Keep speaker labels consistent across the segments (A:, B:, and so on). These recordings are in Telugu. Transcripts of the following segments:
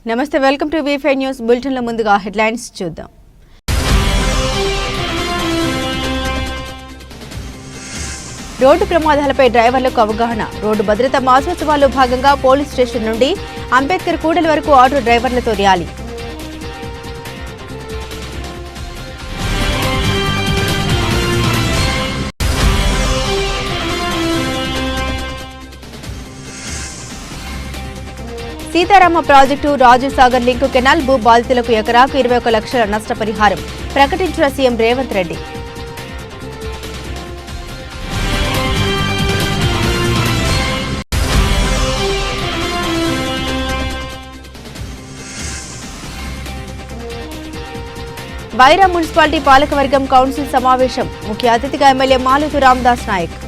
A: నమస్తే, వెల్కమ్ టు వి5 న్యూస్ బులెటిన్ల ముందుగా హెడ్లైన్స్ చూద్దాం. రోడ్డు ప్రమాదాలపై డ్రైవర్లకు అవగాహన. రోడ్డు భద్రత మాసోత్సవాల్లో భాగంగా పోలీస్ స్టేషన్ నుండి అంబేద్కర్ కూడలి వరకు ఆటో డ్రైవర్లతో rally. Sitarama project Rajiv Sagar link canal భూ బాధితులకు ఎకరాకు 21 లక్షల నష్టపరిహారం ప్రకటించిన సీఎం రేవంత్ రెడ్డి. వైరా మున్సిపాలిటీ పాలకవర్గం కౌన్సిల్ సమావేశం. ముఖ్య అతిథిగా ఎమ్మెల్యే మాలూతు రామదాస్ నాయక్.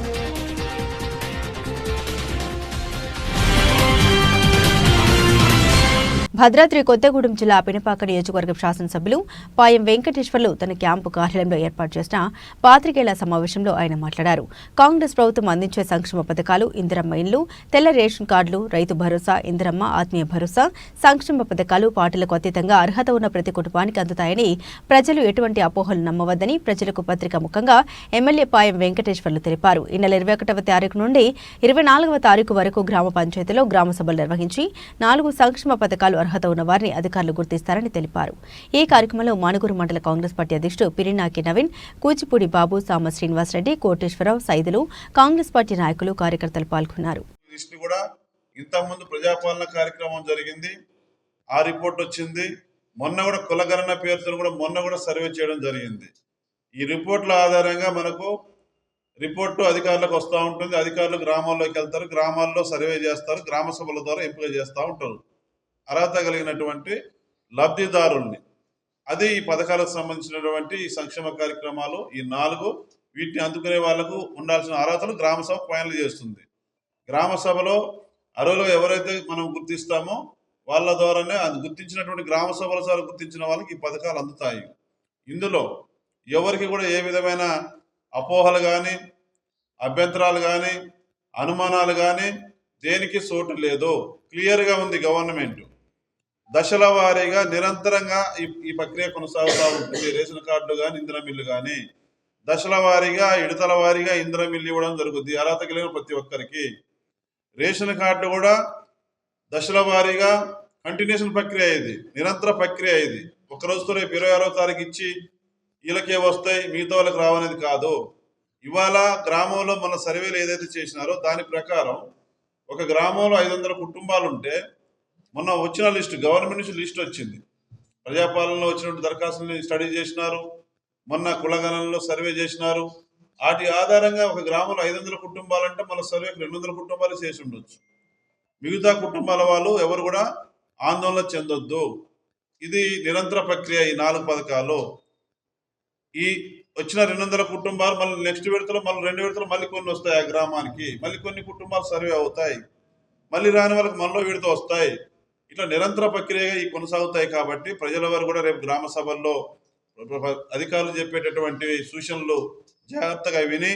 A: భద్రాద్రి కొత్తగూడెం జిల్లా పినపాక నియోజకవర్గం శాసనసభ్యులు పాయం వెంకటేశ్వర్లు తన క్యాంపు కార్యాలయంలో ఏర్పాటు చేసిన పాత్రికేయుల సమావేశంలో ఆయన మాట్లాడారు. కాంగ్రెస్ ప్రభుత్వం అందించే సంక్షేమ పథకాలు, ఇందిరమ్మ ఇండ్లు, తెల్ల రేషన్ కార్డులు, రైతు భరోసా, ఇందిరమ్మ ఆత్మీయ భరోసా, సంక్షేమ పథకాలు పార్టీలకు అతీతంగా అర్హత ఉన్న ప్రతి కుటుంబానికి అందుతాయని, ప్రజలు ఎటువంటి అపోహలు నమ్మవద్దని ప్రజలకు పత్రిక ముఖంగా ఎమ్మెల్యే పాయం వెంకటేశ్వర్లు తెలిపారు. ఈ నెల 21వ తారీఖు నుండి 24వ తారీఖు వరకు గ్రామ పంచాయతీలో గ్రామ సభలు నిర్వహించి 4 సంక్షేమ పథకాలు అర్హత ఉన్న వారిని అధికారులు గుర్తిస్తారని తెలిపారు. ఈ కార్యక్రమంలో మానుగురు మండల కాంగ్రెస్ పార్టీ అధ్యక్షుడు పిరినాకి నవీన్, కూచిపూడి బాబు, సామ శ్రీనివాసరెడ్డి, కోటేశ్వరరావు, సైదులు, కాంగ్రెస్ పార్టీ నాయకులు, కార్యకర్తలు పాల్గొన్నారు.
B: ఇంతకుముందు ప్రజాపాలన కార్యక్రమం జరిగింది, ఆ రిపోర్ట్ వచ్చింది. మొన్న కూడా కులగణన పేరుతో కూడా మొన్న కూడా సర్వే చేయడం జరిగింది. ఈ రిపోర్ట్ల ఆధారంగా మనకు రిపోర్టు అధికారులకు వస్తూ ఉంటుంది. అధికారులు గ్రామాల్లోకి వెళ్తారు, గ్రామాల్లో సర్వే చేస్తారు, గ్రామ సభల ద్వారా ఎంపిక చేస్తూ ఉంటారు అర్హత కలిగినటువంటి లబ్ధిదారుల్ని. అది ఈ పథకాలకు సంబంధించినటువంటి ఈ సంక్షేమ కార్యక్రమాలు, ఈ 4 వీటిని అందుకునే వాళ్లకు ఉండాల్సిన అర్హతలు గ్రామ సభ ఫైనల్ చేస్తుంది. గ్రామ సభలో అర్హులు ఎవరైతే మనం గుర్తిస్తామో వాళ్ళ ద్వారానే అది గుర్తించినటువంటి గ్రామ సభల ద్వారా గుర్తించిన వాళ్ళకి ఈ పథకాలు అందుతాయి. ఇందులో ఎవరికి కూడా ఏ విధమైన అపోహలు కానీ, అభ్యంతరాలు కానీ, అనుమానాలు కానీ దేనికి చోటు లేదు. క్లియర్గా ఉంది. గవర్నమెంట్ దశల వారీగా నిరంతరంగా ఈ ప్రక్రియ కొనసాగుతూ ఉంటుంది. రేషన్ కార్డులు కానీ, ఇందిరా మిల్లు కానీ దశల వారీగా, విడతల వారీగా ఇందిరా మిల్లు ఇవ్వడం జరుగుతుంది అర్హత కలిగిన ప్రతి ఒక్కరికి. రేషన్ కార్డు కూడా దశల వారీగా కంటిన్యూషన్ ప్రక్రియ, ఇది నిరంతర ప్రక్రియ. ఇది ఒకరోజుతో రేపు 26వ తారీఖు ఇచ్చి వీళ్ళకే వస్తాయి, మిగతా వాళ్ళకి రావనేది కాదు. ఇవాళ గ్రామంలో మన సర్వేలు ఏదైతే చేసినారో దాని ప్రకారం ఒక గ్రామంలో 500 కుటుంబాలు ఉంటే మొన్న వచ్చిన లిస్టు, గవర్నమెంట్ నుంచి లిస్ట్ వచ్చింది. ప్రజాపాలనలో వచ్చినటువంటి దరఖాస్తుల్ని స్టడీ చేసినారు, మొన్న కులగణనలో సర్వే చేసినారు. వాటి ఆధారంగా ఒక గ్రామంలో 500 కుటుంబాలంటే మన సర్వేకి 200 కుటుంబాలు చేసి ఉండొచ్చు. మిగతా కుటుంబాల వాళ్ళు ఎవరు కూడా ఆందోళన చెందొద్దు. ఇది నిరంతర ప్రక్రియ. ఈ 4 పథకాలు, ఈ వచ్చిన 200 కుటుంబాలు మళ్ళీ నెక్స్ట్ విడతలో మళ్ళీ 2 విడతలు మళ్ళీ కొన్ని వస్తాయి. ఆ గ్రామానికి మళ్ళీ కొన్ని కుటుంబాలు సర్వే అవుతాయి, మళ్ళీ రాని వాళ్ళకి మళ్ళీ విడత వస్తాయి. ఇట్లా నిరంతర ప్రక్రియగా ఈ కొనసాగుతాయి. కాబట్టి ప్రజల వారు కూడా రేపు గ్రామ సభల్లో అధికారులు చెప్పేటటువంటి సూచనలు జాగ్రత్తగా విని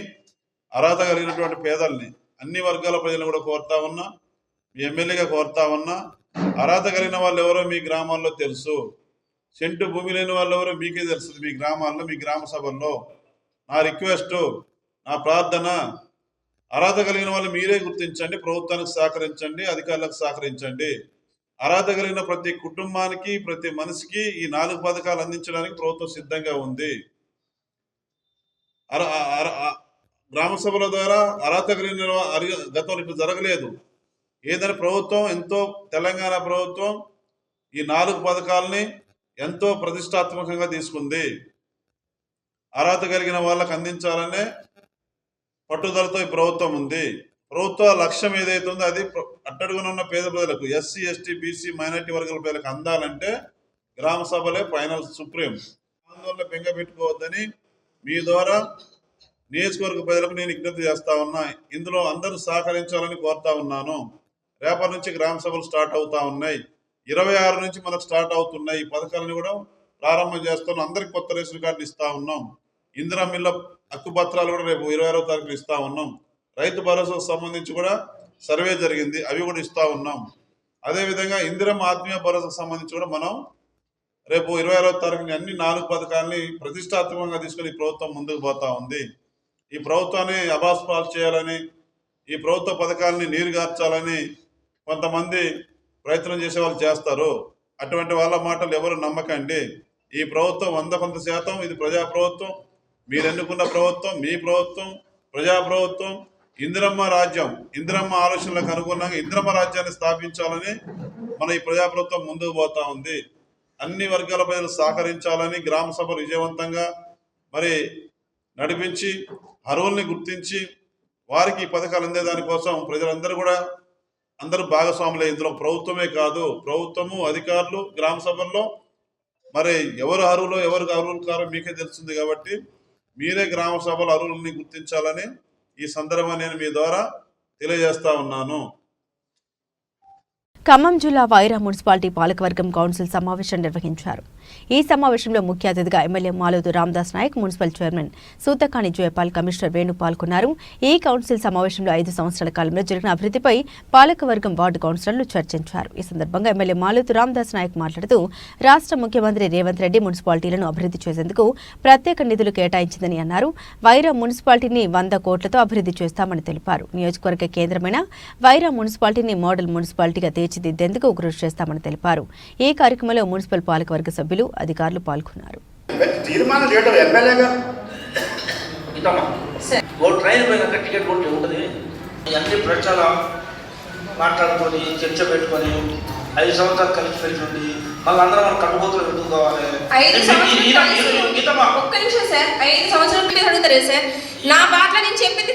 B: అర్హత కలిగినటువంటి పేదల్ని, అన్ని వర్గాల ప్రజలను కూడా కోరుతా ఉన్నా, మీ ఎమ్మెల్యేగా కోరుతా ఉన్నా, అర్హత కలిగిన వాళ్ళు ఎవరో మీ గ్రామాల్లో తెలుసు. సెంటు భూమి లేని వాళ్ళు ఎవరో మీకే తెలుస్తుంది. మీ గ్రామాల్లో, మీ గ్రామ సభల్లో నా రిక్వెస్ట్, నా ప్రార్థన, అర్హత కలిగిన వాళ్ళు మీరే గుర్తించండి, ప్రభుత్వానికి సహకరించండి, అధికారులకు సహకరించండి. అర్హత కలిగిన ప్రతి కుటుంబానికి, ప్రతి మనిషికి ఈ 4 పథకాలు అందించడానికి ప్రభుత్వం సిద్ధంగా ఉంది. గ్రామ సభల ద్వారా అర్హత కలిగిన గతంలో ఇట్లా జరగలేదు. ఏదైనా ప్రభుత్వం ఎంతో, తెలంగాణ ప్రభుత్వం ఈ 4 పథకాలని ఎంతో ప్రతిష్టాత్మకంగా తీసుకుంది. అర్హత కలిగిన వాళ్ళకు అందించాలనే పట్టుదలతో ఈ ప్రభుత్వం ఉంది. ప్రభుత్వ లక్ష్యం ఏదైతే ఉందో అది అట్టడుగున ఉన్న పేద ప్రజలకు, ఎస్సీ, ఎస్టీ, బీసీ, మైనార్టీ వర్గాల ప్రజలకు అందాలంటే గ్రామ సభలే ఫైనల్ సుప్రీం. ఆందోళన బెంగ పెట్టుకోవద్దని మీ ద్వారా నియోజకవర్గ ప్రజలకు నేను విజ్ఞప్తి చేస్తా ఉన్నా. ఇందులో అందరూ సహకరించాలని కోరుతా ఉన్నాను. రేపటి నుంచి గ్రామ సభలు స్టార్ట్ అవుతా ఉన్నాయి. 26 నుంచి మనకు స్టార్ట్ అవుతున్నాయి. ఈ పథకాలను కూడా ప్రారంభం చేస్తున్నాం. అందరికి కొత్త రేషన్ కార్డులు ఇస్తా ఉన్నాం. ఇందిరా మిల్ల హక్కుపత్రాలు కూడా రేపు 26వ తారీఖున ఇస్తా ఉన్నాం. రైతు భరోసాకు సంబంధించి కూడా సర్వే జరిగింది, అవి కూడా ఇస్తా ఉన్నాం. అదేవిధంగా ఇందిరమ్మ ఆత్మీయ భరోసాకు సంబంధించి కూడా మనం రేపు 26వ తారీఖున అన్ని 4 పథకాలని ప్రతిష్టాత్మకంగా తీసుకుని ఈ ప్రభుత్వం ముందుకు పోతా ఉంది. ఈ ప్రభుత్వాన్ని అబాస్పాలు చేయాలని, ఈ ప్రభుత్వ పథకాలని నీరుగార్చాలని కొంతమంది ప్రయత్నం చేసే వాళ్ళు చేస్తారు. అటువంటి వాళ్ళ మాటలు ఎవరు నమ్మకండి. ఈ ప్రభుత్వం 100% ఇది ప్రజా ప్రభుత్వం, మీరు ఎన్నుకున్న ప్రభుత్వం, మీ ప్రభుత్వం, ప్రజా ప్రభుత్వం. ఇందిరమ్మ రాజ్యం, ఇందిరమ్మ ఆలోచనలకు అనుగుణంగా ఇందిరమ్మ రాజ్యాన్ని స్థాపించాలని మన ఈ ప్రజా ప్రభుత్వం ముందుకు పోతా ఉంది. అన్ని వర్గాల ప్రజలు సహకరించాలని గ్రామ సభలు విజయవంతంగా మరి నడిపించి అర్హుల్ని గుర్తించి వారికి ఈ పథకాలు అందేదానికోసం ప్రజలందరూ కూడా అందరూ భాగస్వాములే. ఇందులో ప్రభుత్వమే కాదు, ప్రభుత్వము, అధికారులు, గ్రామ సభల్లో మరి ఎవరు అర్హులో ఎవరు అర్హులు కారో మీకే తెలుస్తుంది. కాబట్టి మీరే గ్రామ సభలు అర్హులని గుర్తించాలని ఈ సందర్భాన్ని నేను మీ ద్వారా తెలియజేస్తా ఉన్నాను.
A: ఖమ్మం జిల్లా వైరా మున్సిపాలిటీ పాలకవర్గం కౌన్సిల్ సమావేశం నిర్వహించారు. ఈ సమావేశంలో ముఖ్య అతిథిగా MLA Maloth Ramdas Naik, municipal chairman Suthakani Jayapal, commissioner Venu పాల్గొన్నారు. ఈ కౌన్సిల్ సమావేశంలో 5 సంవత్సరాల కాలంలో జరిగిన అభివృద్ధిపై పాలకవర్గం వార్డు కౌన్సిలర్లు చర్చించారు. ఈ సందర్భంగా ఎమ్మెల్యే మాలోతు రామదాస్ నాయక్ మాట్లాడుతూ రాష్ట్ర ముఖ్యమంత్రి రేవంత్ రెడ్డి మున్సిపాలిటీలను అభివృద్ధి చేసేందుకు ప్రత్యేక నిధులు కేటాయించిందని అన్నారు. వైరా మున్సిపాలిటీని 100 కోట్లతో అభివృద్ధి చేస్తామని తెలిపారు. నియోజకవర్గ కేంద్రమైన వైరా మున్సిపాలిటీని మోడల్ మున్సిపాలిటీగా తీర్చిదిద్దేందుకు కృషి చేస్తామని తెలిపారు. ఈ కార్యక్రమంలో మున్సిపల్ పాలకవర్గ సభ్యులు, అధికారులు పాల్గొన్నారు.
C: తీర్మానం చేయడం ఎమ్మెల్యేగా ట్రైన్ పైన టికెట్ కొట్టి ఉంటుంది. అన్ని ప్రచార మాట్లాడుకొని చర్చ పెట్టుకొని 5 సంవత్సరాలు కలిసి పెట్టి మళ్ళీ అందరం మనం కట్టుబోతులు పెట్టుకోవాలి.
D: 5 సంవత్సరాలు ఒక్క నిమిషం సార్, 5 సంవత్సరాల మీద అడుగుతారు సార్. నా బాట్ల నేను చెప్పింది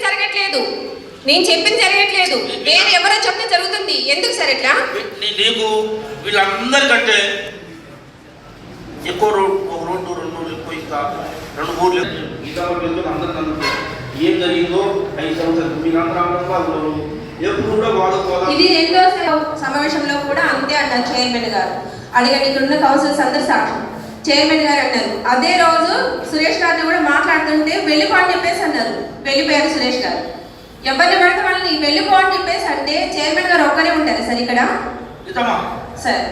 D: జరగట్లేదు, వేరే ఎవరో చెప్తే జరుగుతుంది. ఎందుకు సార్ ఇట్లా?
C: నీకు వీళ్ళందరికంటే ఎక్కువ రోడ్డు 2 ఎక్కువ ఇస్తా, 2 కోట్లు అందరూ ఏం జరిగిందో 5 సంవత్సరాలు మీరందరూ ఎప్పుడు కూడా వాడుకోవాలి.
D: ఇది 2వ సమావేశంలో కూడా అంతే అన్నారు చైర్మన్ గారు. అడిగండి, ఇక్కడున్న కౌన్సిలర్స్ అందరూ సాక్షి. చైర్మన్ గారు అన్నారు. అదే రోజు సురేష్ గారిని కూడా మాట్లాడుతుంటే వెళ్ళిపోని చెప్పేసి అన్నారు. వెళ్ళిపోయారు సురేష్ గారు. ఎవరిని పడితే వాళ్ళని వెళ్ళిపోని చెప్పేసి అంటే చైర్మన్ గారు ఒక్కరే ఉంటారు సార్ ఇక్కడ. సార్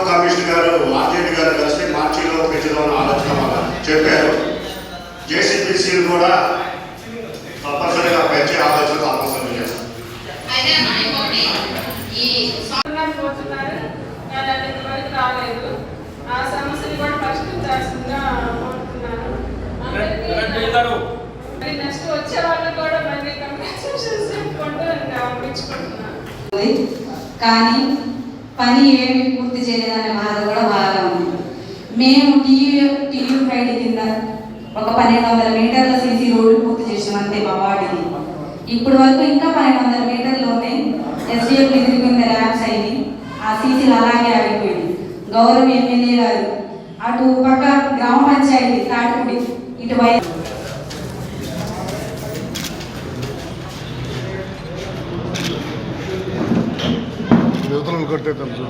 E: కమిషనర్ గారు ఆర్జేడీ గారు కలిసి మార్చిలో పెంచులో ఆలోచన చెప్పారు. జేసీబీసీలు కూడా తప్పనిసరిగా పెంచే ఆలోచన తప్పనిసరిగా చేస్తారు.
F: రాలేదు. ఆ సమస్యలు కూడా పరిష్కరించాల్సిందిగా కోరుతున్నాను. నెక్స్ట్ వచ్చే వాళ్ళు కూడా మళ్ళీ కంగ్రాచులేషన్స్ చెప్పుకుంటూ మెచ్చుకుంటున్నాను.
G: కానీ పని ఏమి పూర్తి చేయలేదనే బాధ కూడా బాగా ఉంది. మేము టీయూ ఫైడ్ కింద ఒక 1200 మీటర్ల సీసీ రోడ్డు పూర్తి చేసాం అంతే మా వార్డుకి. ఇప్పుడు వరకు ఇంకా 1200 మీటర్లోనే ఎస్డిఎఫ్ నిధుల కింద ర్యాప్స్ అయింది. ఆ సీసీలు అలాగే ఆగిపోయింది. గౌరవ ఎమ్మెల్యే గారు అటు పక్క గ్రామ పంచాయతీ తాటిపూడి, ఇటు
E: కట్టే తెలుసు.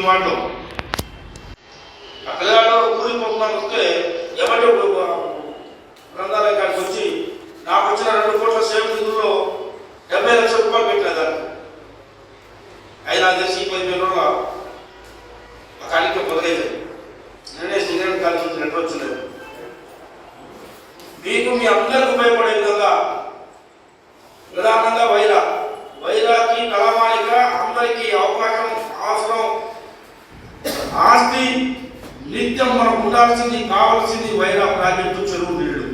C: వాళ్ళు పిల్లలు కూలిపోతున్నారు. వస్తే ఎవరి గ్రంథాలయ కాడికి వచ్చి నాకు వచ్చిన 2 కోట్ల సేవ నిధుల్లో 70 లక్షల రూపాయలు పెట్టలేదు. అయినా తెలిసి 10,000 రోజుల ఆ కార్యక్రమం మొదలైంది. నేనే శ్రీకాంత్ కాలేజ్ నుంచి లెటర్ వచ్చింది. మీకు మీ అందరికీ ఉపయోగపడే విధంగా ప్రధానంగా వైరాకి కళామానిక అందరికీ అవకాశం అవసరం. ఆస్తి నిత్యం మనకు ఉండాల్సింది కావాల్సింది వైరా ప్రాజెక్టు చెరువు నీళ్లు.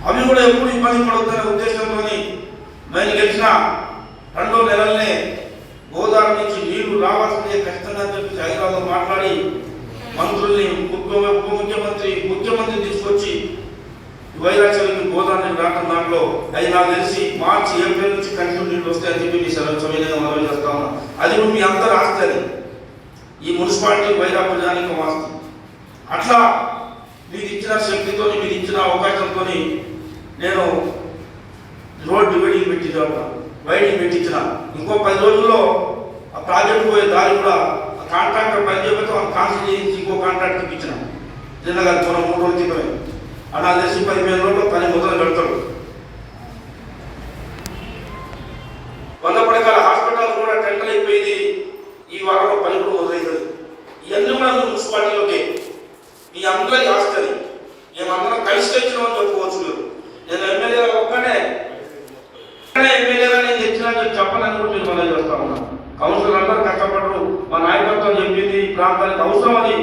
C: అవి కూడా ఎప్పుడు ఇబ్బంది పడుతున్న ఉద్దేశంతో నేను గెలిచిన 2 నెలలనే గోదావరి నుంచి నీళ్లు రావాల్సిందే ఖచ్చితంగా చెప్పి హైదరాబాద్లో మాట్లాడి మంత్రుల్ని ముఖ్యమంత్రి తీసుకొచ్చి వైరా చెరువుకి గోదావరి రావడం దాంట్లో అది నాకు తెలిసి మార్చి ఏప్రిల్ నుంచి కంటిన్యూ నీళ్ళు వస్తాయని చెప్పి మీ సవినయంగా మనవి చేస్తా ఉన్నా. అది కూడా మీ అందరూ ఆస్తి. అది ఈ మున్సిపాలిటీ వైరా ప్రజానికం ఆస్తి. అట్లా మీకు ఇచ్చిన శక్తితో మీకు ఇచ్చిన అవకాశంతో నేను రోడ్ డివైడింగ్ వైడింగ్ పెట్టించిన. ఇంకో 10 రోజుల్లో ఆ ప్రాజెక్టు పోయే దారి కూడా కాంట్రాక్టర్ పని చేయబోతే కాన్సల్ చేయించి ఇంకో కాంట్రాక్ట్ ఇప్పించిన. నిన్నగా 3 రోజుల క్రితమే అలా తెలిసి 15 రోజుల్లో పని మొదలు పెడతాడు. 100 పడకల హాస్పిటల్ కూడా టెండర్ అయిపోయింది. ఈ వారంలో పని కూడా మొదలవుతుంది. ఇవన్నీ కూడా మున్సిపాలిటీలోకి మీ అందరి ఆస్తి. మేమందరం కలిసి తెచ్చినామని చెప్పుకోవచ్చు. మీరు నేను ఎమ్మెల్యేగా ఒక్కనే ఎమ్మెల్యేగా నేను తెచ్చినా చెప్పాలని కూడా మీరు మనం చేస్తా ఉన్నాను. కౌన్సిలర్ అందరూ కష్టపడరు. మా నాయకత్వం చెప్పింది ఈ ప్రాంతానికి అవసరం అది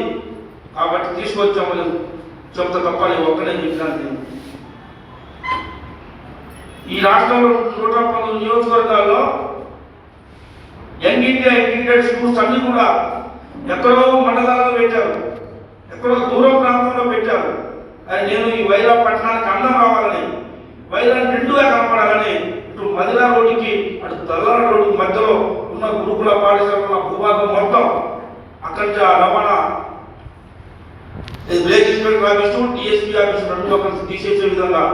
C: కాబట్టి తీసుకొచ్చామని చెప్తా తప్ప నేను ఒక్కనే చెప్పినాను. ఈ రాష్ట్రంలో 119 నియోజకవర్గాల్లో యంగ్ ఇండియా ఇంటిగ్రేటెడ్ స్కూల్స్ అన్ని కూడా ఎక్కడో మండలాల్లో పెట్టారు, ఎక్కడో దూర ప్రాంతంలో పెట్టారు. అది నేను ఈ వైరా పట్టణానికి అందం రావాలని, వైరా నిండుగా కనపడాలని, ఇటు మదిరా రోడ్డుకి అటు తల్లార రోడ్డుకి మధ్యలో ఉన్న గురుకుల పాఠశాల భూభాగం మొత్తం అక్కడి నుంచి ఆ రవాణా village inspector office DSP office 2 కలిసి తీసేసే విధంగా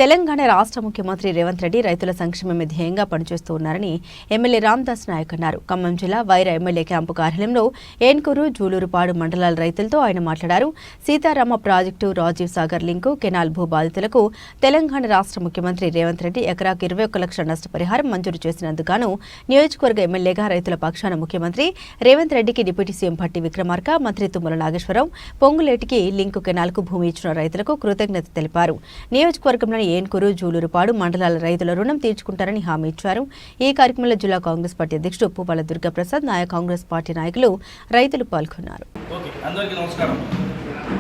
A: తెలంగాణ రాష్ట్ర ముఖ్యమంత్రి రేవంత్ రెడ్డి రైతుల సంక్షేమమే ధ్యేయంగా పనిచేస్తూ ఉన్నారని ఎమ్మెల్యే రామదాస్ నాయక్ అన్నారు. ఖమ్మం జిల్లా వైరా ఎమ్మెల్యే క్యాంపు కార్యాలయంలో ఏన్కూరు, జూలూరుపాడు మండలాల రైతులతో ఆయన మాట్లాడారు. Sitarama project, Rajiv Sagar link, canal భూ బాధితులకు తెలంగాణ రాష్ట్ర ముఖ్యమంత్రి రేవంత్ రెడ్డి ఎకరాకు 21 లక్షల నష్టపరిహారం మంజూరు చేసినందుకు నియోజకవర్గ ఎమ్మెల్యేగా రైతుల పక్షాన ముఖ్యమంత్రి రేవంత్ రెడ్డికి డిప్యూటీ సీఎం భట్టి విక్రమార్క, మంత్రి తుమ్మల నాగేశ్వరరావు, పొంగులేటికి లింకు కెనాల్కు భూమి ఇచ్చిన రైతులకు కృతజ్ఞత తెలిపారు. నియోజకవర్గంలోని ఏన్కూరు, జూలూరుపాడు మండలాల రైతుల రుణం తీర్చుకుంటారని హామీ ఇచ్చారు. ఈ కార్యక్రమంలో జిల్లా కాంగ్రెస్ పార్టీ అధ్యక్షుడు పువ్వాల దుర్గాప్రసాద్, కాంగ్రెస్ పార్టీ నాయకులు, రైతులు పాల్గొన్నారు.
C: అందరికీ నమస్కారం.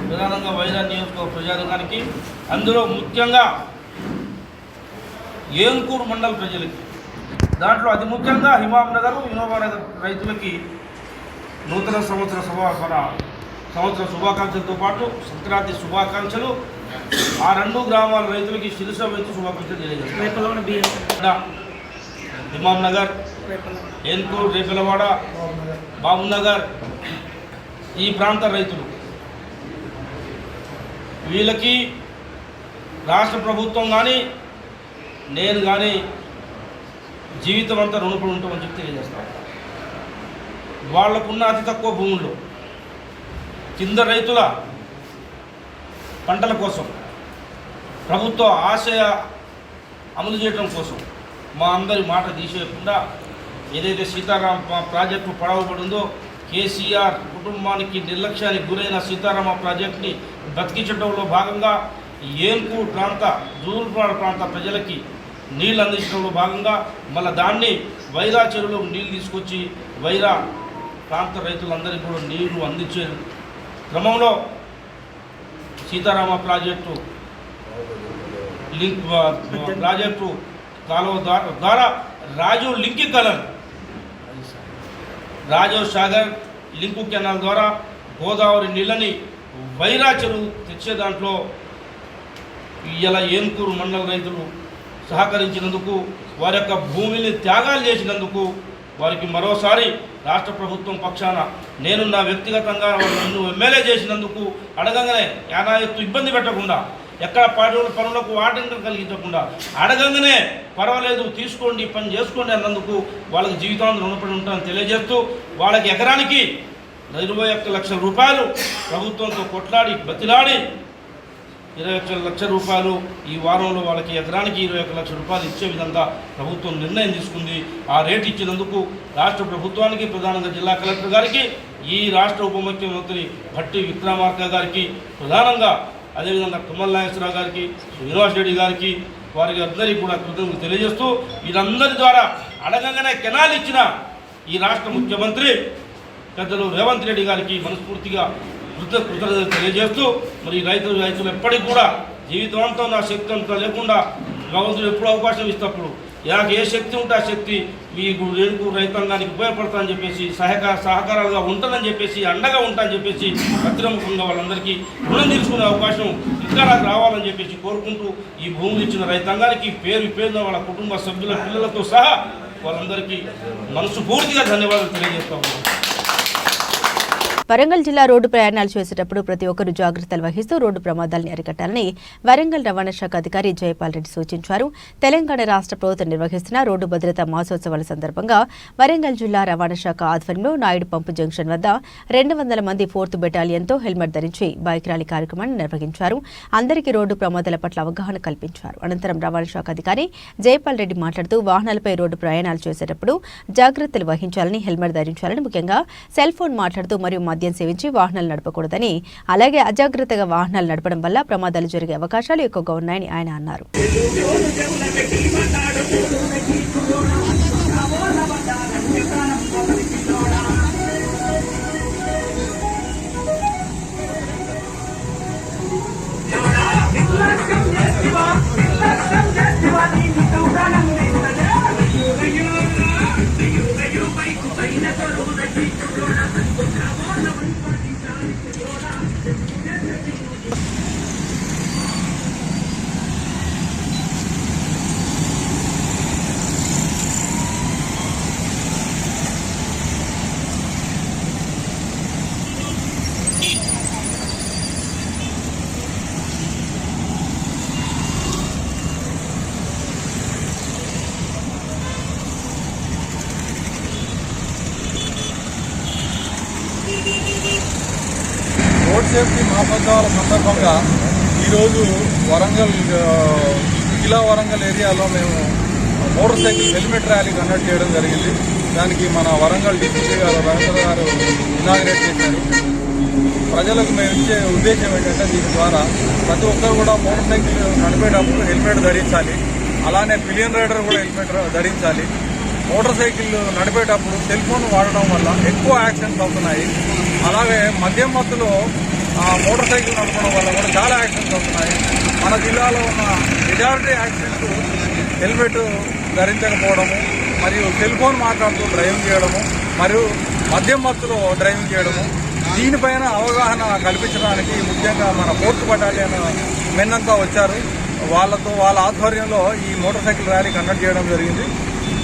C: ప్రధానంగా వైరా నియోజకవర్గ ప్రజానికానికి, అందులో ముఖ్యంగా ఏన్కూరు మండల ప్రజలకి, దాంట్లో అతి ముఖ్యంగా హిమామ్ నగర్, వినోబా నగర్ రైతులకి నూతన సంవత్సర శుభాకాంక్షలతో పాటు సంక్రాంతి శుభాకాంక్షలు. ఆ 2 గ్రామాల రైతులకి శిరస వచ్చి శుభాకాంక్షలు తెలియజేస్తారు. హిమామ్ నగర్, ఏన్కూరు, రేపెలవాడ, బాబునగర్ ఈ ప్రాంత రైతులు, వీళ్ళకి రాష్ట్ర ప్రభుత్వం కానీ నేను కానీ జీవితం అంతా రుణపడి ఉంటామని చెప్పి తెలియజేస్తాను. వాళ్లకున్న అతి తక్కువ భూముల్లో కింద రైతుల పంటల కోసం, ప్రభుత్వ ఆశయ అమలు చేయడం కోసం మా అందరి మాట తీసేయకుండా ఏదైతే సీతారామ ప్రాజెక్టు పడవబడిందో, కేసీఆర్ కుటుంబానికి నిర్లక్ష్యానికి గురైన సీతారామ ప్రాజెక్టుని బతికించడంలో భాగంగా ఏన్కూరు ప్రాంత, జూలూరుపాడు ప్రాంత ప్రజలకి నీళ్ళు అందించడంలో భాగంగా మళ్ళీ దాన్ని వైరా చెరువులో నీళ్ళు తీసుకొచ్చి వైరా ప్రాంత రైతులందరికీ కూడా నీళ్లు అందించే క్రమంలో సీతారామ ప్రాజెక్టు కాలువ ద్వారా Rajiv link canal, Rajiv Sagar link canal ద్వారా గోదావరి నీళ్ళని వైరా చెరువు తెచ్చే దాంట్లో ఇలా ఏన్కూరు మండల రైతులు సహకరించినందుకు, వారి యొక్క భూమిని త్యాగాలు చేసినందుకు వారికి మరోసారి రాష్ట్ర ప్రభుత్వం పక్షాన నేను నా వ్యక్తిగతంగా నన్ను ఎమ్మెల్యే చేసినందుకు అడగంగానే యానాయత్తు ఇబ్బంది పెట్టకుండా, ఎక్కడ పనులకు ఆటంకం కలిగించకుండా అడగంగానే పర్వాలేదు తీసుకోండి, పని చేసుకోండి అన్నందుకు వాళ్ళకి జీవితాంతం రుణపడి ఉంటానని తెలియజేస్తూ, వాళ్ళకి ఎకరానికి 21 లక్షల రూపాయలు ప్రభుత్వంతో కొట్లాడి బతిలాడి 21 లక్షల రూపాయలు ఈ వారంలో వాళ్ళకి ఎకరానికి 21 లక్షల రూపాయలు ఇచ్చే విధంగా ప్రభుత్వం నిర్ణయం తీసుకుంది. ఆ రేటు ఇచ్చినందుకు రాష్ట్ర ప్రభుత్వానికి, ప్రధానంగా జిల్లా కలెక్టర్ గారికి, ఈ రాష్ట్ర ఉప ముఖ్యమంత్రి భట్టి విక్రమార్క గారికి, ప్రధానంగా అదేవిధంగా తుమ్మల నాగేశ్వరరావు గారికి, శ్రీనివాస్ రెడ్డి గారికి, వారికి అందరికీ కూడా కృతజ్ఞతలు తెలియజేస్తూ, వీరందరి ద్వారా అడగంగానే కెనాల్ ఇచ్చిన ఈ రాష్ట్ర ముఖ్యమంత్రి పెద్దలు రేవంత్ రెడ్డి గారికి మనస్ఫూర్తిగా కృతజ్ఞతలు తెలియజేస్తూ, మరి రైతులు ఎప్పటికి కూడా జీవితాంతం నా శక్తి అంతా లేకుండా భగవంతుడు ఎప్పుడు అవకాశం ఇస్తప్పుడు నాకు ఏ శక్తి ఉంటే ఆ శక్తి మీకు రైతాంగానికి ఉపయోగపడతానని చెప్పేసి సహకారాలుగా ఉంటానని చెప్పేసి, అండగా ఉంటానని చెప్పేసి ప్రతిరముఖంగా వాళ్ళందరికీ రుణం తీర్చుకునే అవకాశం ఇంకా నాకు రావాలని చెప్పేసి కోరుకుంటూ, ఈ భూములు ఇచ్చిన రైతాంగానికి పేరున వాళ్ళ కుటుంబ సభ్యుల పిల్లలతో సహా వాళ్ళందరికీ మనసు పూర్తిగా ధన్యవాదాలు తెలియజేస్తా ఉన్నాను.
A: వరంగల్ జిల్లా రోడ్డు ప్రయాణాలు చేసేటప్పుడు ప్రతి ఒక్కరూ జాగ్రత్తలు వహిస్తూ రోడ్డు ప్రమాదాలను అరికట్టాలని వరంగల్ రవాణా శాఖ అధికారి జయపాల్ రెడ్డి సూచించారు. తెలంగాణ రాష్ట్ర ప్రభుత్వం నిర్వహిస్తున్న రోడ్డు భద్రతా మాసోత్సవాల సందర్భంగా వరంగల్ జిల్లా రవాణా శాఖ ఆధ్వర్యంలో నాయుడు పంపు జంక్షన్ వద్ద 200 మంది 4th బెటాలియన్తో హెల్మెట్ ధరించి బైక్ ర్యాలీ కార్యక్రమాన్ని నిర్వహించారు. అందరికీ రోడ్డు ప్రమాదాల పట్ల అవగాహన కల్పించారు. అనంతరం రవాణా శాఖ అధికారి జయపాల్ రెడ్డి మాట్లాడుతూ వాహనాలపై రోడ్డు ప్రయాణాలు చేసేటప్పుడు జాగ్రత్తలు వహించాలని, హెల్మెట్ ధరించాలని, ముఖ్యంగా సెల్ ఫోన్ మాట్లాడుతూ మరియు మద్యం సేవించి వాహనాలు నడపకూడదని, అలాగే అజాగ్రత్తగా వాహనాలు నడపడం వల్ల ప్రమాదాలు జరిగే అవకాశాలు ఎక్కువగా ఉన్నాయని ఆయన అన్నారు.
H: రోడ్ సేఫ్టీ మాసోత్సవాల సందర్భంగా ఈరోజు వరంగల్ కిలా వరంగల్ ఏరియాలో మేము motor cycle helmet rally conduct చేయడం జరిగింది. దానికి మన వరంగల్ డిసిపి గారు రవీంద్ర గారు ఇనాగ్రేట్ చేశారు. ప్రజలకు మేము ఇచ్చే ఉద్దేశం ఏంటంటే దీని ద్వారా ప్రతి ఒక్కరు కూడా మోటార్ సైకిల్ నడిపేటప్పుడు హెల్మెట్ ధరించాలి. అలానే పిలియన్ రైడర్ కూడా హెల్మెట్ ధరించాలి. మోటార్ సైకిల్ నడిపేటప్పుడు సెల్ ఫోన్ వాడడం వల్ల ఎక్కువ యాక్సిడెంట్స్ అవుతున్నాయి. అలాగే మద్యం మత్తులో మోటార్ సైకిల్ నడపడం వల్ల కూడా చాలా యాక్సిడెంట్స్ అవుతున్నాయి. మన జిల్లాలో ఉన్న మెజారిటీ యాక్సిడెంట్స్ హెల్మెట్ ధరించకపోవడము, మరియు సెల్ ఫోన్ మాట్లాడుతూ డ్రైవింగ్ చేయడము, మరియు మద్యం మత్తులో డ్రైవింగ్ చేయడము. దీనిపైన అవగాహన కల్పించడానికి ముఖ్యంగా మన 4th బెటాలియన్ మెన్ అంతా వచ్చారు. వాళ్ళ ఆధ్వర్యంలో ఈ మోటార్ సైకిల్ ర్యాలీ కండక్ట్ చేయడం జరిగింది.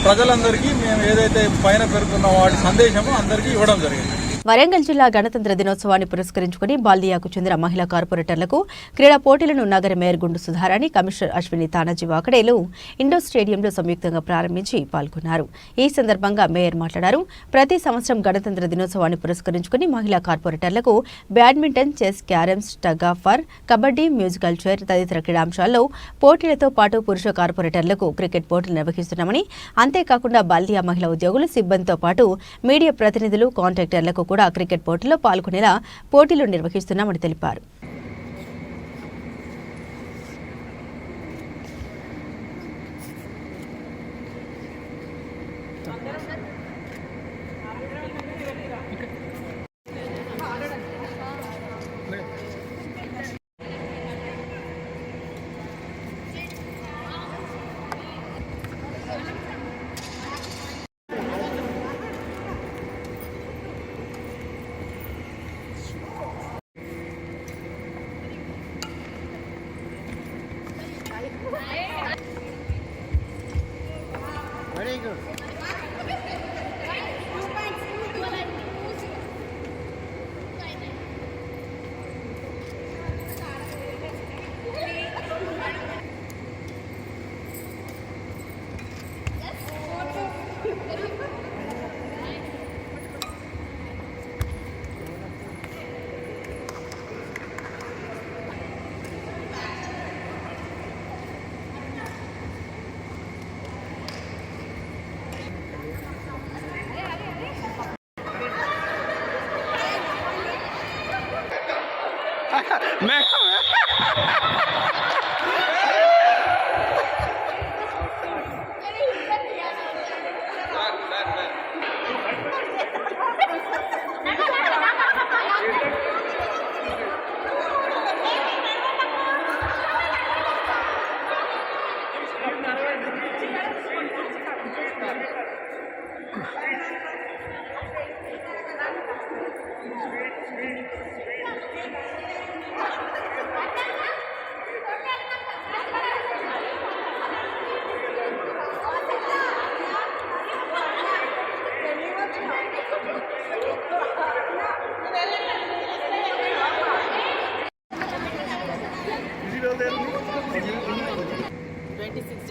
H: ప్రజలందరికీ మేము ఏదైతే పైన పేర్కొన్న వాటి సందేశము అందరికీ ఇవ్వడం జరిగింది.
A: వరంగల్ జిల్లా గణతంత్ర దినోత్సవాన్ని పురస్కరించుకుని బాల్దియాకు చెందిన మహిళా కార్పొరేటర్లకు క్రీడా పోటీలను నగర మేయర్ గుండు సుధారాణి, కమిషనర్ అశ్విని తానాజీ వాకడేలు ఇండోర్ స్టేడియంలో సంయుక్తంగా ప్రారంభించి పాల్గొన్నారు. ఈ సందర్భంగా మేయర్ మాట్లాడారు. ప్రతి సంవత్సరం గణతంత్ర దినోత్సవాన్ని పురస్కరించుకుని మహిళా కార్పొరేటర్లకు badminton, chess, carroms, tug of war, kabaddi, musical chair తదితర క్రీడాంశాల్లో పోటీలతో పాటు పురుష కార్పొరేటర్లకు క్రికెట్ పోటీలు నిర్వహిస్తున్నామని, అంతేకాకుండా బాల్దియా మహిళా ఉద్యోగులు, సిబ్బందితో పాటు మీడియా ప్రతినిధులు, కాంట్రాక్టర్లకు కూడా క్రికెట్ పోటీల్లో పాల్గొనేలా పోటీలు నిర్వహిస్తున్నామని తెలిపారు.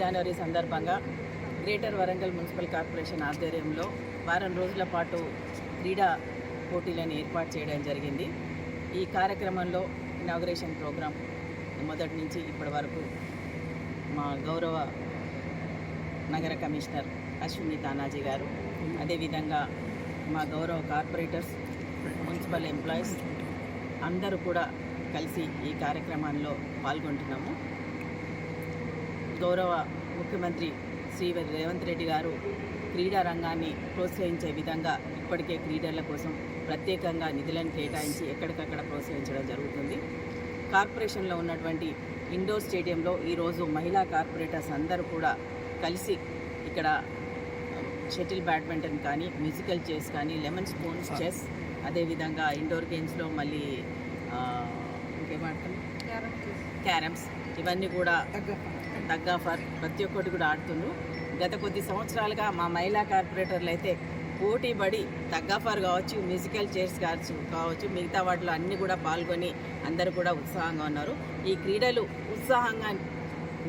I: జనవరి సందర్భంగా గ్రేటర్ వరంగల్ మున్సిపల్ కార్పొరేషన్ ఆధ్వర్యంలో వారం రోజుల పాటు క్రీడా పోటీలను ఏర్పాటు చేయడం జరిగింది. ఈ కార్యక్రమంలో ఇనాగరేషన్ ప్రోగ్రాం మొదటి నుంచి ఇప్పటి వరకు మా గౌరవ నగర కమిషనర్ అశ్విని తానాజీ గారు, అదేవిధంగా మా గౌరవ కార్పొరేటర్స్, మున్సిపల్ ఎంప్లాయీస్ అందరూ కూడా కలిసి ఈ కార్యక్రమంలో పాల్గొంటున్నాము. గౌరవ ముఖ్యమంత్రి శ్రీ రేవంత్ రెడ్డి గారు క్రీడా రంగాన్ని ప్రోత్సహించే విధంగా ఇప్పటికే క్రీడల కోసం ప్రత్యేకంగా నిధులను కేటాయించి ఎక్కడికక్కడ ప్రోత్సహించడం జరుగుతుంది. కార్పొరేషన్లో ఉన్నటువంటి ఇండోర్ స్టేడియంలో ఈరోజు మహిళా కార్పొరేటర్స్ అందరూ కూడా కలిసి ఇక్కడ షటిల్ బ్యాడ్మింటన్ కానీ, మ్యూజికల్ చెస్ కానీ, లెమన్ స్పూన్స్ చెస్, అదేవిధంగా ఇండోర్ గేమ్స్లో మళ్ళీ ఇంకేమాడతాం క్యారమ్స్, ఇవన్నీ కూడా తగ్గాఫర్ ప్రతి ఒక్కటి కూడా ఆడుతుండ్రు. గత కొద్ది సంవత్సరాలుగా మా మహిళా కార్పొరేటర్లు అయితే పోటీ పడి తగ్గాఫర్ కావచ్చు, మ్యూజికల్ చైర్స్ కావచ్చు, మిగతా వాటిలో అన్నీ కూడా పాల్గొని అందరూ కూడా ఉత్సాహంగా ఉన్నారు. ఈ క్రీడలు ఉత్సాహంగా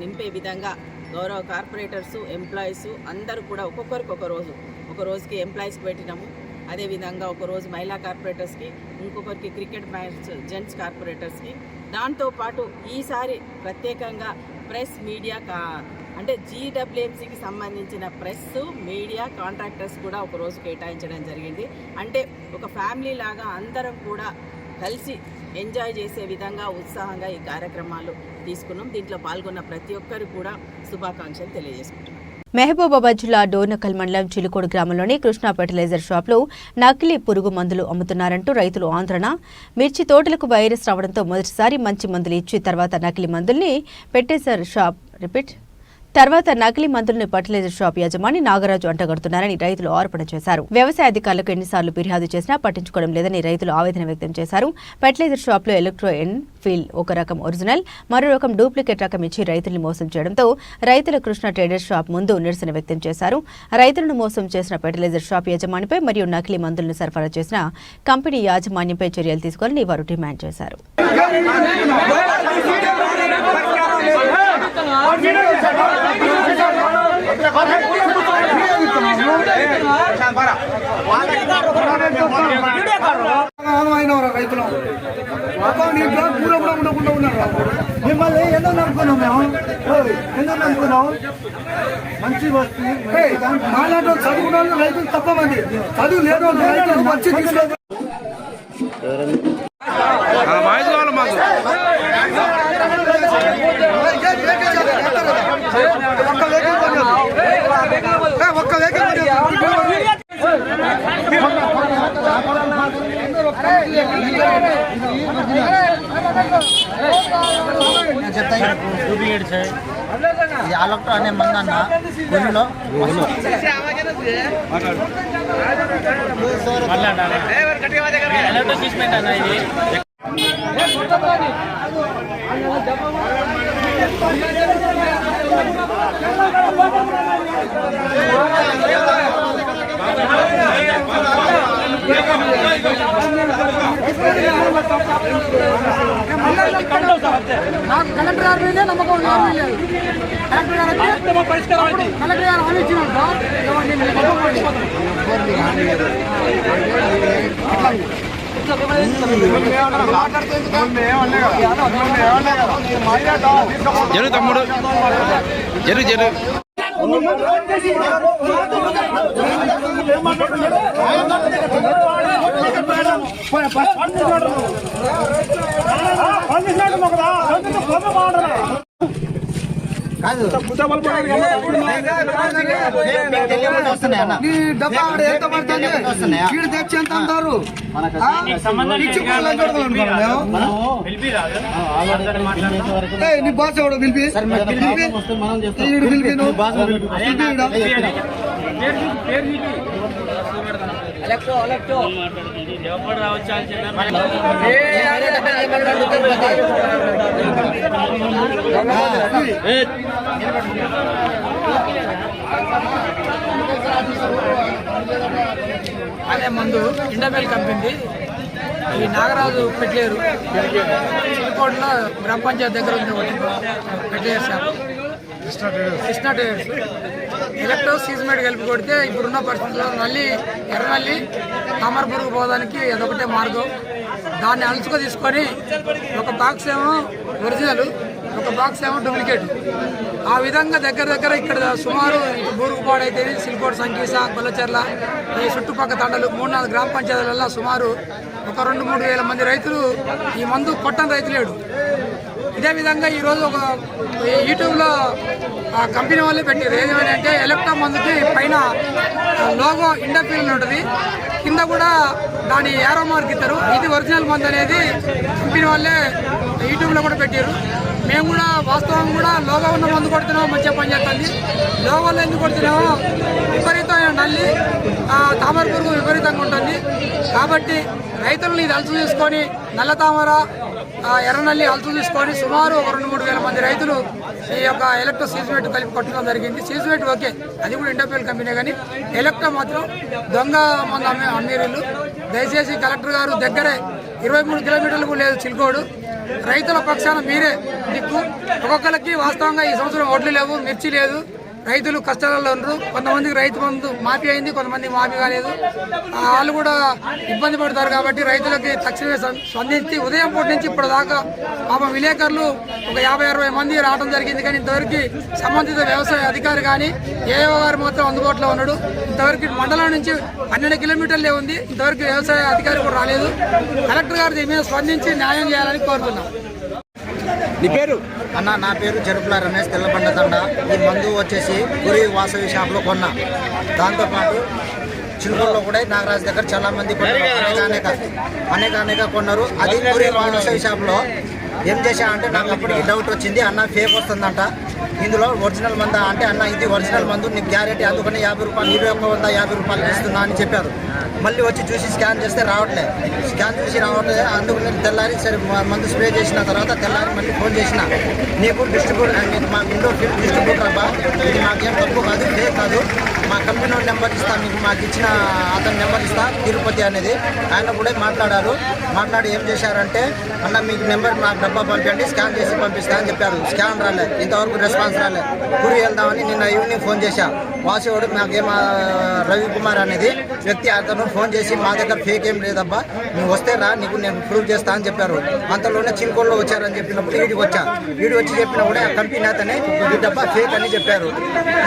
I: నింపే విధంగా గౌరవ కార్పొరేటర్సు, ఎంప్లాయీసు అందరూ కూడా ఒక్కొక్కరికి ఒక రోజుకి ఎంప్లాయీస్కి పెట్టినాము. అదేవిధంగా ఒకరోజు మహిళా కార్పొరేటర్స్కి, ఇంకొకరికి క్రికెట్ మ్యాచ్ జెంట్స్ కార్పొరేటర్స్కి, దాంతోపాటు ఈసారి ప్రత్యేకంగా ప్రెస్ మీడియా అంటే జీడబ్ల్యూఎంసీకి సంబంధించిన ప్రెస్ మీడియా కాంట్రాక్టర్స్ కూడా ఒకరోజు కేటాయించడం జరిగింది. అంటే ఒక ఫ్యామిలీ లాగా అందరం కూడా కలిసి ఎంజాయ్ చేసే విధంగా ఉత్సాహంగా ఈ కార్యక్రమాలు తీసుకున్నాం. దీంట్లో పాల్గొన్న ప్రతి ఒక్కరు కూడా శుభాకాంక్షలు తెలియజేసుకుంటున్నాం.
A: మహబూబాబాద్ జిల్లా డోర్నకల్ మండలం చిలుకోడు గ్రామంలోని కృష్ణా ఫెర్టిలైజర్ షాప్లో నకిలీ పురుగు మందులు అమ్ముతున్నారంటూ రైతులు ఆందోళన. మిర్చి తోటలకు వైరస్ రావడంతో మొదటిసారి మంచి మందులు ఇచ్చి తర్వాత నకిలీ మందుల్ని ఫర్టిలైజర్ షాప్ యజమాని నాగరాజు అంటగడుతున్నారని రైతులు ఆరోపణ చేశారు. వ్యవసాయ అధికారులకు ఎన్నిసార్లు ఫిర్యాదు చేసినా పట్టించుకోవడం లేదని రైతులు ఆవేదన వ్యక్తం చేశారు. ఫెర్టిలైజర్ షాప్ లో ఎలక్ట్రో ఎన్ ఫీల్ ఒక రకం ఒరిజినల్, మరో రకం డూప్లికేట్ రకం ఇచ్చి రైతుల్ని మోసం చేయడంతో రైతులు కృష్ణా ట్రేడర్స్ షాప్ ముందు నిరసన వ్యక్తం చేశారు. రైతులను మోసం చేసిన ఫెర్టిలైజర్ షాప్ యజమానిపై మరియు నకిలీ మందులను సరఫరా చేసిన కంపెనీ యాజమాన్యంపై చర్యలు తీసుకోవాలని వారు డిమాండ్ చేశారు.
J: రైతులు మిమ్మల్ని ఎందుకు నమ్ముకున్నాం? మేము ఎందుకు నమ్ముకున్నాం? మంచి వస్తుంది మాలాంటి చదువుకున్న వాళ్ళు రైతులు తప్ప మంది, చదువు లేని వాళ్ళు రైతులు మంచి తీసుకెళ్ళి ఒక్క
K: ఆలక్టో అనే మందన్న కొన్నిలో అన్న ఇది
J: నాకు కలెక్టర్ గారి మీదే నమ్మకం లేదు. కలెక్టర్ గారు హామీ ఇచ్చినాం
C: జరు తమ్ముడు జరు
J: తెచ్చి ఎంత అంటారు? నీ బాస్ ఎవడో పిలిపి పిలిపి
L: అదే మందు ఇండోమెల్ కంపెనీ ఈ నాగరాజు పెట్టలేరు చిలుకోటలో గ్రామ పంచాయతీ దగ్గర ఉంది పెట్టలేరు షాప్. కృష్ణా ట్రేడర్స్ ఎలక్ట్రో సీజ్మేట్ కలిపి కొడితే ఇప్పుడున్న పరిస్థితుల్లో ఎర్రనల్లి తామరపురకు పోవడానికి అదొకటే మార్గం. దాన్ని అలుచుకు తీసుకొని ఒక బాక్స్ ఏమో ఒరిజినల్, ఒక బాక్స్ ఏమో డూప్లికేట్. ఆ విధంగా దగ్గర ఇక్కడ సుమారు బూరుగుపాడు అయితే సిల్కోట్, సంకీస, గొల్లచెర్ల ఈ చుట్టుపక్కల తండలు 3-4 గ్రామ పంచాయతీలలో సుమారు ఒక 2-3 వేల మంది రైతులు ఈ మందు కొట్టని రైతు లేడు. ఇదే విధంగా ఈరోజు ఒక యూట్యూబ్లో ఆ కంపెనీ వాళ్ళే పెట్టారు. ఏదేమంటే ఎలక్ట్రా మందుకి పైన లోగో ఇండఫీల్ ఉంటుంది, కింద కూడా దాని ఏరో మార్క్ ఇస్తారు. ఇది ఒరిజినల్ మందు అనేది కంపెనీ వాళ్ళే యూట్యూబ్లో కూడా పెట్టారు. మేము కూడా వాస్తవం కూడా లోగో ఉన్న మందు కొడుతున్నామో మంచిగా పనిచేస్తుంది. లోగోలో ఎందుకు కొడుతున్నామో విపరీతమైన నల్లి, తామర పురుగు విపరీతంగా ఉంటుంది. కాబట్టి రైతులను ఇది అలసు తీసుకొని నల్ల తామర, ఎర్రనల్లి అలసు తీసుకొని సుమారు ఒక 2-3 వేల మంది రైతులు ఈ యొక్క ఎలక్ట్రో సీజ్మేట్ కలిపి కొట్టడం జరిగింది. సీజ్మేట్ ఓకే, అది కూడా ఇండోఫిల్ కంపెనీ, కానీ ఎలక్ట్రో మాత్రం దొంగ మందు అమ్మేరీలు. దయచేసి కలెక్టర్ గారు దగ్గరే 23 కిలోమీటర్లకు లేదు చిల్కోడు. రైతుల పక్షాన మీరే దిక్కు. ఒక్కొక్కరికి వాస్తవంగా ఈ సంవత్సరం ఓట్లు లేవు, మిర్చి లేదు, రైతులు కష్టాలలో ఉన్నారు. కొంతమందికి రైతు బంధు మాఫీ అయింది, కొంతమందికి మాఫీ కాలేదు. వాళ్ళు కూడా ఇబ్బంది పడతారు. కాబట్టి రైతులకి తక్షణమే స్పందించి ఉదయం పూట నుంచి ఇప్పటిదాకా పాపం విలేకరులు ఒక 50-60 మంది రావడం జరిగింది. కానీ ఇంతవరకు సంబంధిత వ్యవసాయ అధికారి కానీ ఏఓ గారు మాత్రం అందుబాటులో ఉన్నాడు. ఇంతవరకు మండలం నుంచి 12 కిలోమీటర్లే ఉంది, ఇంతవరకు వ్యవసాయ అధికారి కూడా రాలేదు. కలెక్టర్ గారు దీని మీద స్పందించి న్యాయం చేయాలని కోరుతున్నాం.
K: నీ పేరు? అన్న, నా పేరు చెరుపుల రమేష్, తెల్లబండ తండ. ఈ మందు వచ్చేసి గురి వాసవి షాప్లో కొన్నా. దాంతోపాటు చిలుకల్లో కూడా నాగరాజు దగ్గర చాలా మంది కొన్నారు, అనేక కొన్నారు. అది గురి వాసవి షాప్లో ఏం చేశా అంటే నాకు అప్పటికి డౌట్ వచ్చింది, అన్న ఫేక్ వస్తుందంట, ఇందులో ఒరిజినల్ మందా అంటే, అన్న ఇది ఒరిజినల్ మందు, నీకు గ్యారెంటీ, అందుకని 50 రూపాయలు 2150 రూపాయలు ఇస్తున్నా అని చెప్పారు. మళ్ళీ వచ్చి చూసి స్కాన్ చేస్తే రావట్లేదు, అందుకని తెల్లారి సరే మందు స్ప్రే చేసిన తర్వాత తెల్లారి మళ్ళీ ఫోన్ చేసిన, నీకు డిస్ట్రిబ్యూటర్ మా ఇండో డిస్ట్రిబ్యూటర్ అబ్బా, ఇది మాకేం తప్పు కాదు, ఫేక్ కాదు, మా కంపెనీ నెంబర్ ఇస్తా, మీకు మాకు ఇచ్చిన అతని నెంబర్ ఇస్తా, తిరుపతి అనేది. ఆయన కూడా మాట్లాడి ఏం చేశారంటే, అన్న మీకు నెంబర్ నాకు డబ్బా పంపండి, స్కాన్ చేసి పంపిస్తా అని చెప్పారు. స్కాన్ రాలే, ఇంతవరకు రెస్పాన్స్ రాలే. గురి వెళ్దామని నిన్న ఈవినింగ్ ఫోన్ చేశా. వాసువాడు మాకేమో రవికుమార్ అనేది వ్యక్తి, అతను ఫోన్ చేసి మా దగ్గర ఫేక్ ఏం లేదబ్బా, నువ్వు వస్తే రా, నీకు నేను ప్రూవ్ చేస్తా అని చెప్పారు. అంతలోనే చిల్కోల్లో వచ్చారని చెప్పినప్పుడు వీడికి వచ్చి చెప్పినా కూడా ఆ కంపెనీ అతనే ఈ డబ్బా ఫేక్ అని చెప్పారు.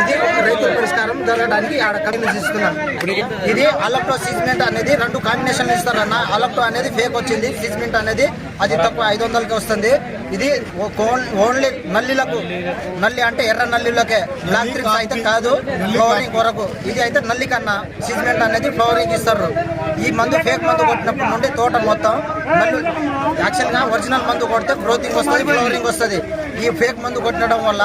K: ఇది రైతుల పరిష్కారం జరగడానికి ఆడ కంపెనీ ఇస్తున్నాను. ఇది అలక్టో సీజ్మెంట్ అనేది 2 కాంబినేషన్లు ఇస్తారన్న. అలక్టో అనేది ఫేక్ వచ్చింది, సీజ్మెంట్ అనేది అది తక్కువ 500కి వస్తుంది. ఇది ఓన్లీ నల్లి అంటే ఎర్ర నల్లిలోకే, బ్లాక్ త్రిప్స్ అయితే కాదు, ఫ్లవరింగ్ కొరకు. ఇది అయితే నల్లి కన్నా సీజ్మెంట్ అనేది ఫ్లవరింగ్ ఇస్తారు. ఈ మందు ఫేక్ మందు కొట్టినప్పుడు నుండి తోట మొత్తం నల్లి, యాక్చువల్గా ఒరిజినల్ మందు కొడితే గ్రోతింగ్ వస్తుంది, ఫ్లవరింగ్ వస్తుంది. ఈ ఫేక్ మందు కొట్టడం వల్ల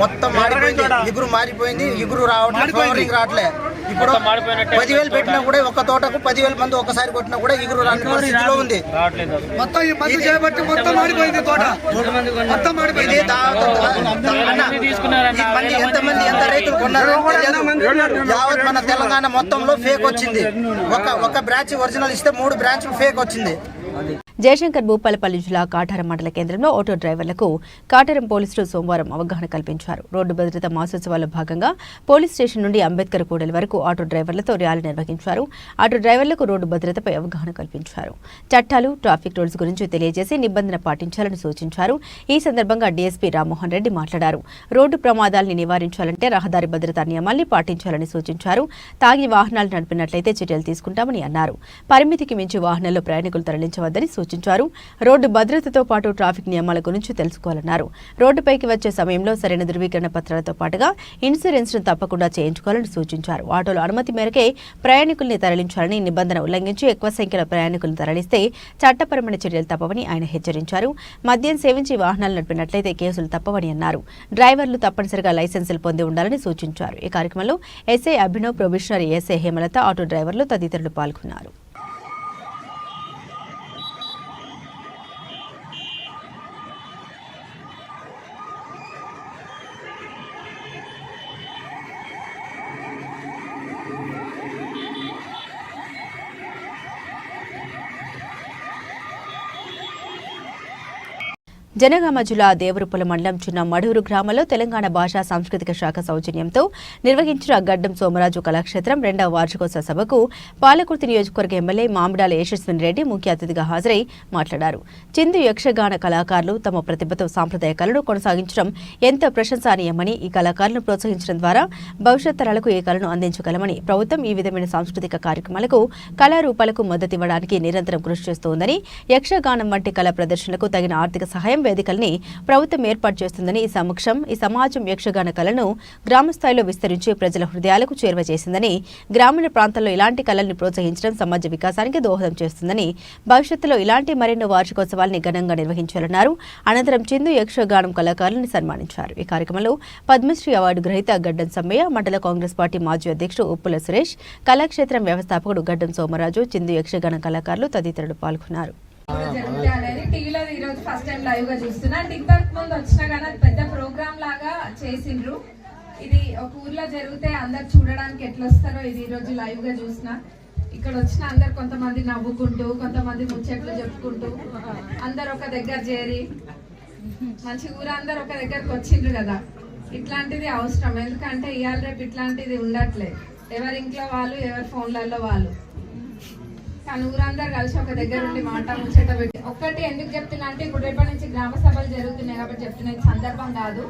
K: మొత్తం మారిపోయింది, ఇగురు మారిపోయింది, ఇగురు రావట్లేదు, ఫ్లవరింగ్ రావట్లే. ఇప్పుడు 10,000 పెట్టినా కూడా ఒక తోటకు 10,000 మంది ఒకసారి కొట్టినా కూడా ఇగురు రాని పరిస్థితిలో ఉంది.
J: మొత్తం ఈ మందు చేయబట్టి మొత్తం మారిపోయింది తోట, మొత్తం మారిపోయింది.
K: ఎంత రైతులు కొన్నారో యావత్ మన తెలంగాణ మొత్తంలో ఫేక్ వచ్చింది. ఒక బ్రాంచ్ ఒరిజినల్ ఇస్తే 3 బ్రాంచ్లు ఫేక్ వచ్చింది.
A: జయశంకర్ భూపాలపల్లి జిల్లా కాటారం మండల కేంద్రంలో ఆటో డ్రైవర్లకు కాటారం పోలీసులు సోమవారం అవగాహన కల్పించారు. రోడ్డు భద్రత మాసోత్సవాల్లో భాగంగా పోలీస్ స్టేషన్ నుండి అంబేద్కర్ కూడలి వరకు ఆటో డ్రైవర్లతో ర్యాలీ నిర్వహించారు. ఆటో డ్రైవర్లకు రోడ్డు భద్రతపై అవగాహన కల్పించారు. చట్టాలు, ట్రాఫిక్ రూల్స్ గురించి తెలియజేసి నిబంధన పాటించాలని సూచించారు. ఈ సందర్భంగా డీఎస్పీ రామ్మోహన్ రెడ్డి మాట్లాడారు. రోడ్డు ప్రమాదాల్ని నివారించాలంటే రహదారి భద్రతా నియమాల్ని పాటించాలని సూచించారు. తాగి వాహనాలు నడిపినట్లయితే చర్యలు తీసుకుంటామని అన్నారు. పరిమితికి మించి వాహనాల్లో ప్రయాణికులు తరలించవద్దని సూచించారు. రోడ్డు భద్రతతో పాటు ట్రాఫిక్ నియమాల గురించి తెలుసుకోవాలన్నారు. రోడ్డుపైకి వచ్చే సమయంలో సరైన ధృవీకరణ పత్రాలతో పాటుగా ఇన్సూరెన్స్ ను తప్పకుండా చేయించుకోవాలని సూచించారు. ఆటోల అనుమతి మేరకే ప్రయాణికుల్ని తరలించాలని, నిబంధన ఉల్లంఘించి ఎక్కువ సంఖ్యలో ప్రయాణికులను తరలిస్తే చట్టపరమైన చర్యలు తప్పవని ఆయన హెచ్చరించారు. మద్యం సేవించి వాహనాలు నడిపినట్లయితే కేసులు తప్పవని అన్నారు. డ్రైవర్లు తప్పనిసరిగా లైసెన్సులు పొంది ఉండాలని సూచించారు. ఈ కార్యక్రమంలో SI Abhinav, probationary SI Hemalatha, auto డ్రైవర్లు తదితరులు పాల్గొన్నారు. జనగామ జిల్లా దేవరుపల మండలం చిన్న మడూరు గ్రామంలో తెలంగాణ భాషా సాంస్కృతిక శాఖ సౌజన్యంతో నిర్వహించిన గడ్డం సోమరాజు కళాక్షేత్రం 2వ వార్షికోత్సవ సభకు పాలకుర్తి నియోజకవర్గ ఎమ్మెల్యే మామిడాల యశస్విని రెడ్డి ముఖ్య అతిథిగా హాజరై మాట్లాడారు. చిందు యక్షగాన కళాకారులు తమ ప్రతిభతో సాంప్రదాయ కళను కొనసాగించడం ఎంతో ప్రశంసనీయమని, ఈ కళాకారులను ప్రోత్సహించడం ద్వారా భవిష్యత్ తరాలకు ఈ కళను అందించగలమని, ప్రభుత్వం ఈ విధమైన సాంస్కృతిక కార్యక్రమాలకు కళారూపాలకు మద్దతివ్వడానికి నిరంతరం కృషి చేస్తోందని, యక్షగానం వంటి కళా ప్రదర్శనలకు తగిన ఆర్థిక సహాయం వేదికల్ని ప్రభుత్వం ఏర్పాటు చేస్తుందని, ఈ సమాజం యక్షగాన కళను గ్రామ స్థాయిలో విస్తరించి ప్రజల హృదయాలకు చేరువ చేసిందని, గ్రామీణ ప్రాంతాల్లో ఇలాంటి కళల్ని ప్రోత్సహించడం సమాజ వికాసానికి దోహదం చేస్తుందని, భవిష్యత్తులో ఇలాంటి మరెన్నో వార్షికోత్సవాల్ని ఘనంగా నిర్వహించాలన్నారు. అనంతరం చిందు యక్షగానం కళాకారులను సన్మానించారు. ఈ కార్యక్రమంలో పద్మశ్రీ అవార్డు గ్రహీత గడ్డం సమ్మయ్య, మండల కాంగ్రెస్ పార్టీ మాజీ అధ్యక్షుడు ఉప్పుల సురేష్, కళాక్షేత్రం వ్యవస్థాపకుడు గడ్డం సోమరాజు, చిందు యక్షగాన కళాకారులు తదితరులు పాల్గొన్నారు.
F: జరుగుతాయి అనేది టీవీలో ఈరోజు ఫస్ట్ టైం లైవ్ గా చూస్తున్నా. అంటే ఇంతకు ముందు వచ్చినా కానీ అది పెద్ద ప్రోగ్రామ్ లాగా చేసిండ్రు. ఇది ఒక ఊర్లో జరిగితే అందరు చూడడానికి ఎట్లా వస్తారో ఇది ఈరోజు లైవ్ గా చూసిన. ఇక్కడ వచ్చిన అందరు కొంతమంది నవ్వుకుంటూ, కొంతమంది ముచ్చట్లు చెప్పుకుంటూ, అందరు ఒక దగ్గర చేరి మంచి ఊరందరూ ఒక దగ్గరకు వచ్చిండ్రు కదా. ఇట్లాంటిది అవసరం, ఎందుకంటే ఇవాళ రేపు ఇట్లాంటిది ఉండట్లేదు. ఎవరి ఇంట్లో వాళ్ళు, ఎవరి ఫోన్లలో వాళ్ళు, కానీ ఊరందరూ కలిసి ఒక దగ్గర ఉండి మాట ముచ్చట పెట్టి. ఒక్కటి ఎందుకు చెప్తున్నా అంటే ఇప్పుడు రేపటి నుంచి గ్రామ సభలు జరుగుతున్నాయి కాబట్టి చెప్తున్న సందర్భం కాదు.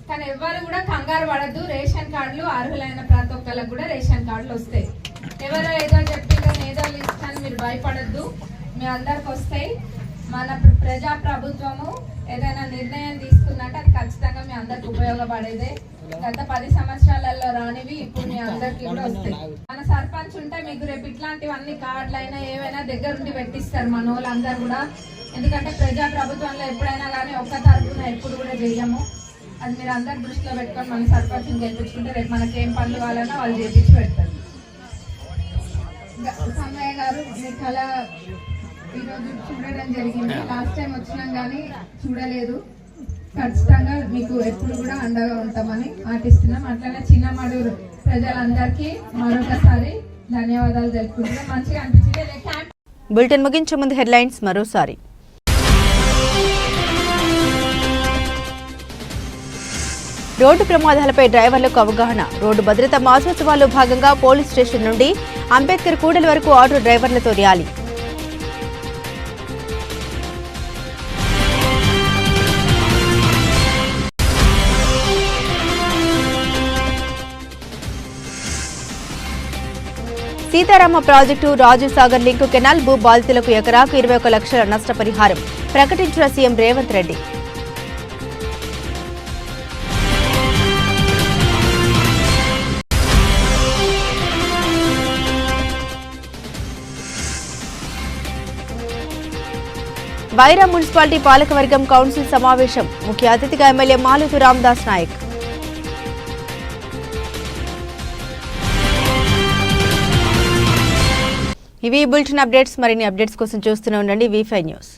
F: కానీ ఎవరు కూడా కంగారు పడద్దు. రేషన్ కార్డులు అర్హులైన ప్రతి ఒక్కరికి కూడా రేషన్ కార్డులు వస్తాయి. ఎవరో ఏదో చెప్పిందో ఏదో ఇస్తాను మీరు భయపడద్దు, మీ అందరికి వస్తాయి. మన ప్రజా ప్రభుత్వము ఏదైనా నిర్ణయం తీసుకుందంటే అది ఖచ్చితంగా మీ అందరికి ఉపయోగపడేదే. గత 10 సంవత్సరాలలో రానివి ఇప్పుడు మీ అందరికి కూడా వస్తాయి. మన సర్పంచ్ ఉంటే మీకు రేపు ఇట్లాంటివన్నీ కార్డులు అయినా ఏవైనా దగ్గరుండి పెట్టిస్తారు మన వాళ్ళందరూ కూడా. ఎందుకంటే ప్రజా ప్రభుత్వంలో ఎప్పుడైనా కానీ ఒక్క తరపున ఎప్పుడు కూడా చెయ్యము. అది మీరు అందరు దృష్టిలో పెట్టుకొని మన సర్పంచ్ని గెలిపించుకుంటే రేపు మనకి ఏం పనులు కావాలన్నా వాళ్ళు చేపించి పెడతారు. సమ్మయ్య గారు మీ కళ ఈరోజు చూడడం జరిగింది. లాస్ట్ టైం వచ్చినాం కానీ చూడలేదు. ఖచ్చితంగా మీకు ఎప్పుడు కూడా అండగా ఉంటామని మాటిస్తున్నాం. అట్లనే చిన్న మడూరు ప్రజలందరికీ మరొకసారి ధన్యవాదాలు తెలుపుకుంటున్నాం. మంచిగా అనిపించింది.
A: బులెటిన్ ముగించే ముందు హెడ్లైన్స్ మరోసారి. రోడ్డు ప్రమాదాలపై డ్రైవర్లకు అవగాహన. రోడ్డు భద్రత మాసోత్సవాల్లో భాగంగా పోలీస్ స్టేషన్ నుండి అంబేద్కర్ కూడలి వరకు ఆటో డ్రైవర్లతో rally. Sitarama project Rajiv Sagar link canal భూ బాధితులకు ఎకరాకు 21 లక్షల నష్టపరిహారం ప్రకటించిన సీఎం రేవంత్ రెడ్డి. వైరా మున్సిపాలిటీ పాలకవర్గం కౌన్సిల్ సమావేశం. ముఖ్య అతిథిగా ఎమ్మెల్యే మాలుతు రామదాస్ నాయక్. ఇవి బులెటిన్ అప్డేట్స్. మరిన్ని అప్డేట్స్ కోసం చూస్తూనే ఉండండి V5 న్యూస్.